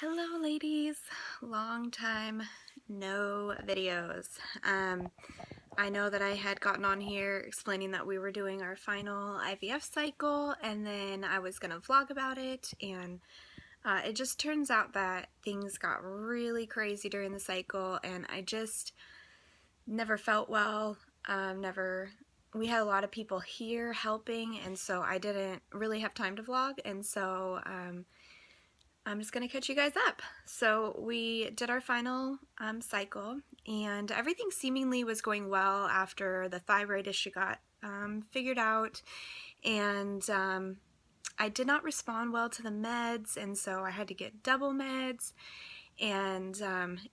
Hello ladies, long time no videos. I know that I had gotten on here explaining that we were doing our final IVF cycle and then I was gonna vlog about it, and it just turns out that things got really crazy during the cycle and I just never felt well. We had a lot of people here helping, and so I didn't really have time to vlog, and so I'm just gonna catch you guys up. So we did our final cycle, and everything seemingly was going well after the thyroid issue got figured out, and I did not respond well to the meds, and so I had to get double meds, and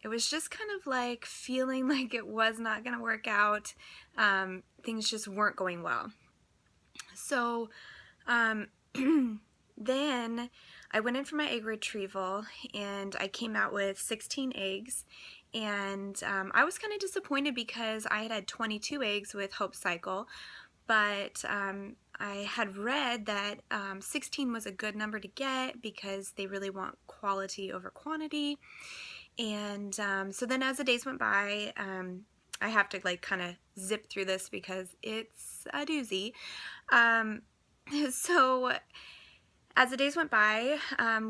it was just kind of like feeling like it was not gonna work out. Things just weren't going well. So then I went in for my egg retrieval and I came out with 16 eggs, and I was kind of disappointed because I had 22 eggs with Hope Cycle, but I had read that 16 was a good number to get because they really want quality over quantity. And so then as the days went by, I have to like kind of zip through this because it's a doozy. So as the days went by,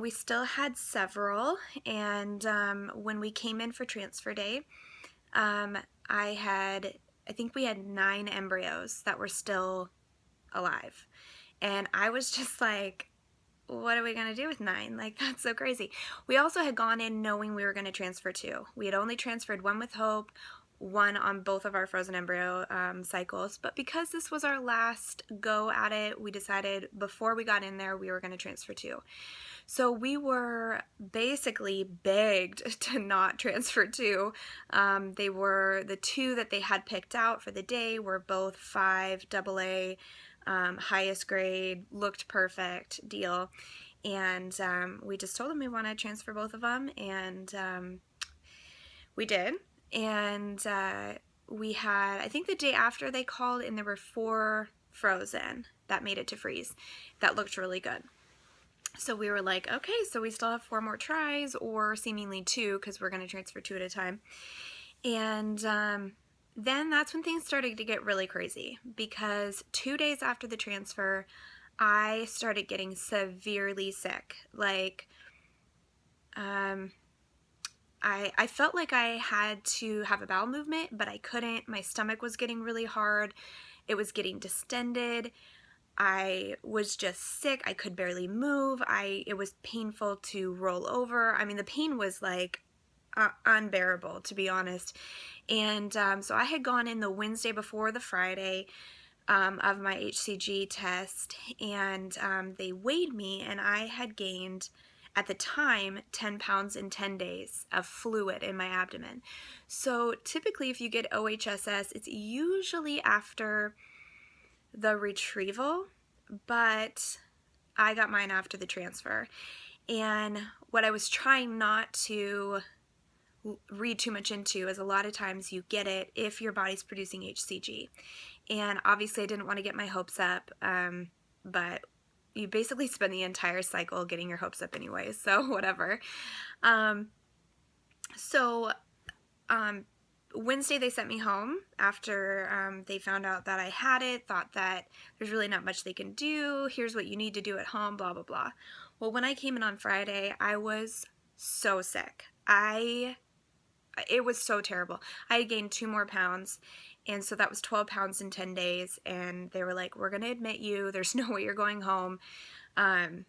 we still had several, and when we came in for transfer day, I think we had 9 embryos that were still alive, and I was just like, what are we going to do with 9? Like, that's so crazy. We also had gone in knowing we were going to transfer 2. We had only transferred 1 with Hope, 1 on both of our frozen embryo cycles, but because this was our last go at it, we decided before we got in there we were going to transfer 2. So we were basically begged to not transfer 2. They were the 2 that they had picked out for the day were both 5 AA, highest grade, looked perfect deal, and we just told them we want to transfer both of them, and we did. And we had, I think the day after they called, and there were 4 frozen that made it to freeze that looked really good. So we were like, okay, so we still have 4 more tries, or seemingly 2, because we're going to transfer 2 at a time. And then that's when things started to get really crazy, because 2 days after the transfer, I started getting severely sick. Like, I felt like I had to have a bowel movement, but I couldn't. My stomach was getting really hard. It was getting distended. I was just sick. I could barely move. It was painful to roll over. I mean, the pain was like unbearable, to be honest. And so I had gone in the Wednesday before the Friday of my HCG test, and they weighed me, and I had gained, at the time, 10 pounds in 10 days of fluid in my abdomen. So typically if you get OHSS, it's usually after the retrieval, but I got mine after the transfer. And what I was trying not to read too much into is a lot of times you get it if your body's producing HCG. And obviously I didn't want to get my hopes up, but you basically spend the entire cycle getting your hopes up anyway, so whatever. Wednesday they sent me home after they found out that I had it, thought that there's really not much they can do, here's what you need to do at home, blah, blah, blah. Well, when I came in on Friday, I was so sick. It was so terrible. I had gained 2 more pounds, and so that was 12 pounds in 10 days, and they were like, we're going to admit you, there's no way you're going home. And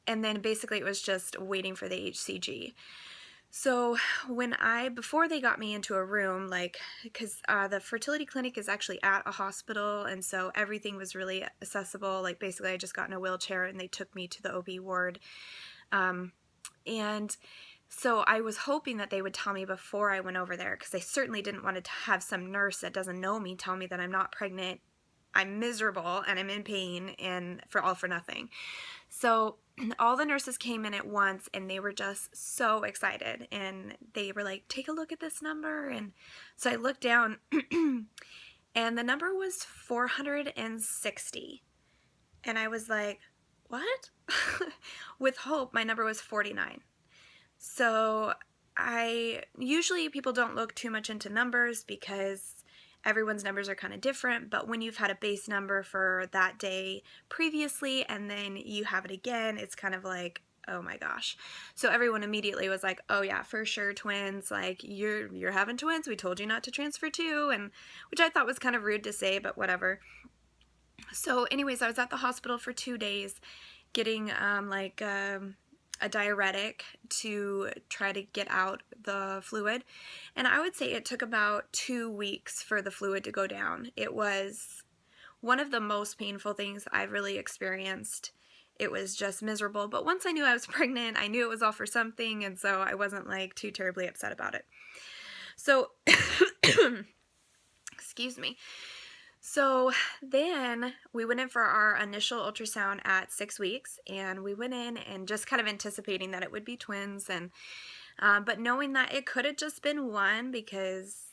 then basically it was just waiting for the HCG. So before they got me into a room, like, because the fertility clinic is actually at a hospital, and so everything was really accessible. Like, basically I just got in a wheelchair and they took me to the OB ward. And so I was hoping that they would tell me before I went over there, because I certainly didn't want to have some nurse that doesn't know me tell me that I'm not pregnant, I'm miserable, and I'm in pain, and for nothing. So all the nurses came in at once, and they were just so excited, and they were like, take a look at this number. And so I looked down and the number was 460, and I was like, what? With Hope, my number was 49. So usually people don't look too much into numbers because everyone's numbers are kind of different, but when you've had a base number for that day previously and then you have it again, it's kind of like, oh my gosh. So everyone immediately was like, oh yeah, for sure twins, like you're having twins. We told you not to transfer too, and which I thought was kind of rude to say, but whatever. So anyways, I was at the hospital for 2 days getting a diuretic to try to get out the fluid. And I would say it took about 2 weeks for the fluid to go down. It was one of the most painful things I've really experienced. It was just miserable. But once I knew I was pregnant, I knew it was all for something, and so I wasn't like too terribly upset about it. So, excuse me. So then we went in for our initial ultrasound at 6 weeks, and we went in and just kind of anticipating that it would be twins, and but knowing that it could have just been one because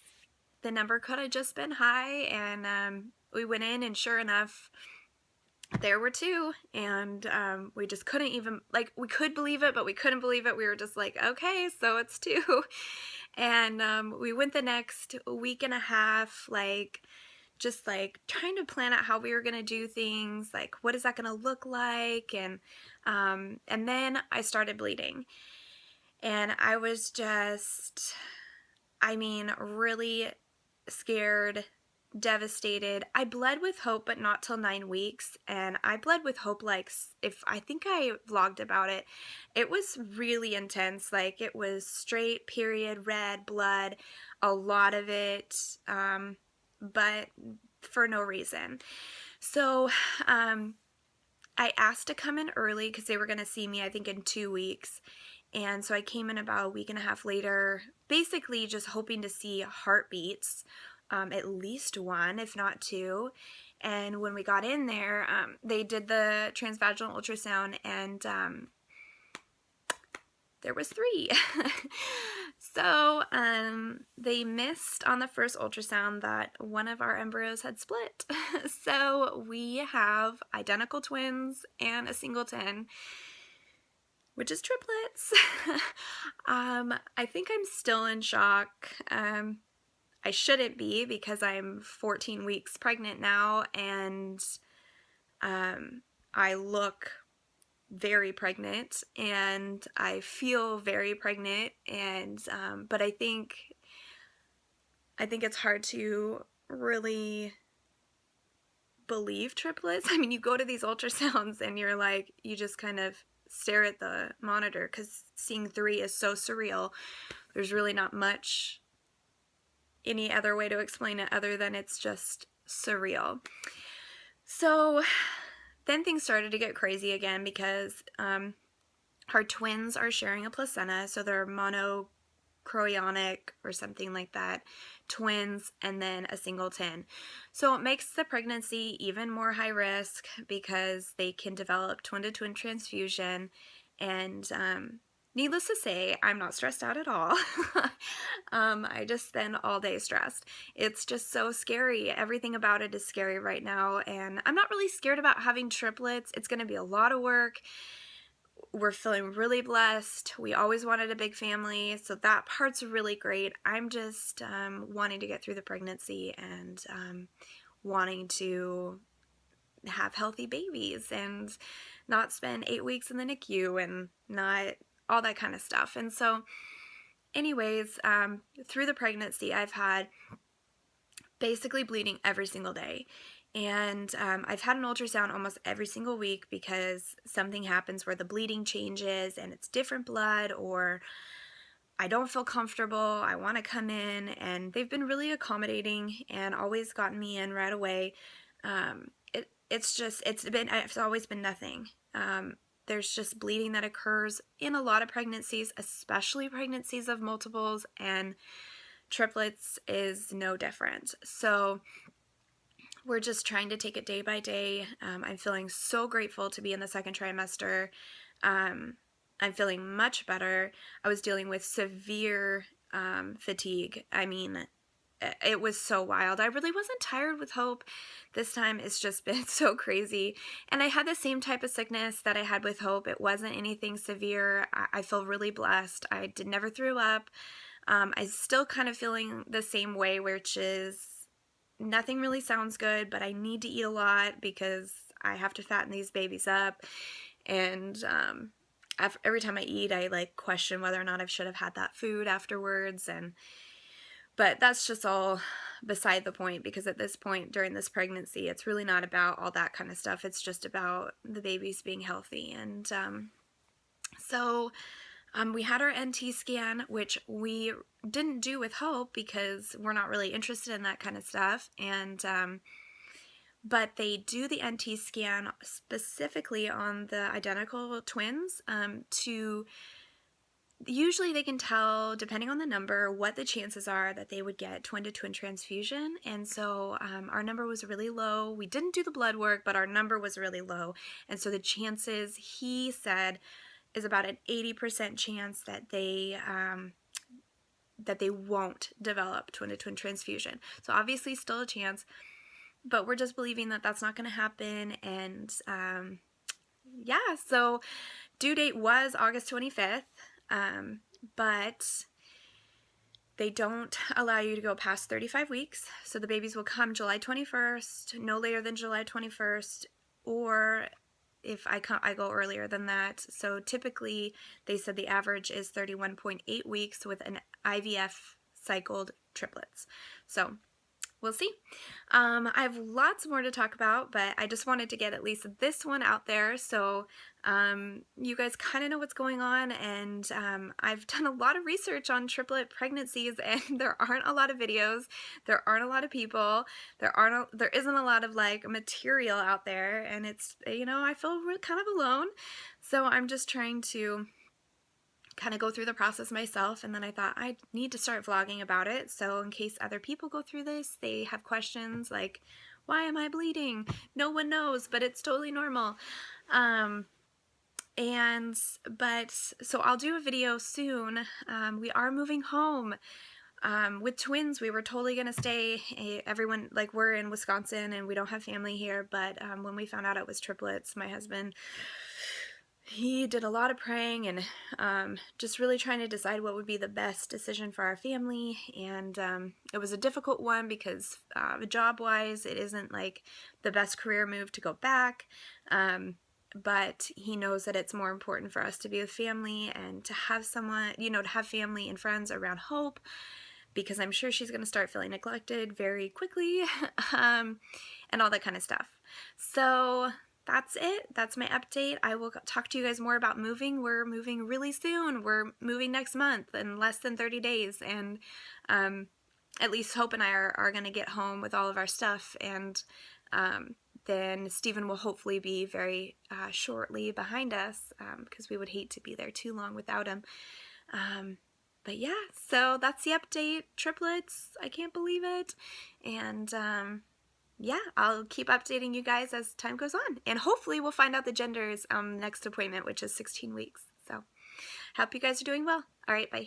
the number could have just been high, and we went in and sure enough, there were two, and we just couldn't even, like, we could believe it, but we couldn't believe it. We were just like, okay, so it's two. And we went the next week and a half, like, just like trying to plan out how we were going to do things, like what is that going to look like, and then I started bleeding, and I was just, I mean, really scared, devastated. I bled with hope, but not till 9 weeks, and I bled with hope like, if I think I vlogged about it, it was really intense. Like, it was straight period red blood, a lot of it, but for no reason. So I asked to come in early because they were going to see me, I think, in 2 weeks. And so I came in about a week and a half later, basically just hoping to see heartbeats, at least one, if not two. And when we got in there, they did the transvaginal ultrasound, and there was 3. So they missed on the first ultrasound that one of our embryos had split. So we have identical twins and a singleton, which is triplets. I think I'm still in shock. I shouldn't be because I'm 14 weeks pregnant now, and I look very pregnant and I feel very pregnant, and but I think it's hard to really believe triplets. I mean, you go to these ultrasounds and you're like, you just kind of stare at the monitor because seeing 3 is so surreal. There's really not much any other way to explain it other than it's just surreal. So then things started to get crazy again because our twins are sharing a placenta, so they're monochorionic or something like that, twins, and then a singleton. So it makes the pregnancy even more high risk because they can develop twin-to-twin transfusion, and needless to say, I'm not stressed out at all. I just spend all day stressed. It's just so scary. Everything about it is scary right now, and I'm not really scared about having triplets. It's going to be a lot of work. We're feeling really blessed. We always wanted a big family, so that part's really great. I'm just wanting to get through the pregnancy and wanting to have healthy babies and not spend 8 weeks in the NICU and not all that kind of stuff. And so anyways, through the pregnancy, I've had basically bleeding every single day. And I've had an ultrasound almost every single week because something happens where the bleeding changes and it's different blood, or I don't feel comfortable, I want to come in, and they've been really accommodating and always gotten me in right away. It's always been nothing. There's just bleeding that occurs in a lot of pregnancies, especially pregnancies of multiples, and triplets is no different. So we're just trying to take it day by day. I'm feeling so grateful to be in the second trimester. I'm feeling much better. I was dealing with severe fatigue. I mean, it was so wild. I really wasn't tired with hope. This time it's just been so crazy. And I had the same type of sickness that I had with hope. It wasn't anything severe. I feel really blessed. I never threw up. I'm still kind of feeling the same way, which is nothing really sounds good, but I need to eat a lot because I have to fatten these babies up. And every time I eat, I like question whether or not I should have had that food afterwards. But that's just all beside the point, because at this point during this pregnancy, it's really not about all that kind of stuff. It's just about the babies being healthy. And so we had our NT scan, which we didn't do with hope because we're not really interested in that kind of stuff. And but they do the NT scan specifically on the identical twins to usually they can tell, depending on the number, what the chances are that they would get twin-to-twin transfusion. And so our number was really low. We didn't do the blood work, but our number was really low. And so the chances, he said, is about an 80% chance that they won't develop twin-to-twin transfusion. So obviously still a chance, but we're just believing that that's not going to happen. And yeah, so due date was August 25th. But they don't allow you to go past 35 weeks. So the babies will come July 21st, no later than July 21st, or if I go earlier than that. So typically they said the average is 31.8 weeks with an IVF cycled triplets. So we'll see. I have lots more to talk about, but I just wanted to get at least this one out there so you guys kind of know what's going on. And I've done a lot of research on triplet pregnancies, and there aren't a lot of videos. There aren't a lot of people. There isn't a lot of like material out there, and it's, you know, I feel kind of alone. So I'm just trying to kind of go through the process myself, and then I thought I need to start vlogging about it, so in case other people go through this, they have questions like, why am I bleeding? No one knows, but it's totally normal. So I'll do a video soon. We are moving home. With twins, we were totally gonna stay. Everyone, like, we're in Wisconsin and we don't have family here, but when we found out it was triplets, my husband, he did a lot of praying and just really trying to decide what would be the best decision for our family. And it was a difficult one because job-wise, it isn't like the best career move to go back. But he knows that it's more important for us to be with family and to have someone, you know, to have family and friends around Hope, because I'm sure she's going to start feeling neglected very quickly, and all that kind of stuff. So that's it. That's my update. I will talk to you guys more about moving. We're moving really soon. We're moving next month in less than 30 days. And at least Hope and I are going to get home with all of our stuff. And then Stephen will hopefully be very shortly behind us, because we would hate to be there too long without him. But yeah, so that's the update. Triplets. I can't believe it. And yeah, I'll keep updating you guys as time goes on. And hopefully we'll find out the genders next appointment, which is 16 weeks. So hope you guys are doing well. All right, bye.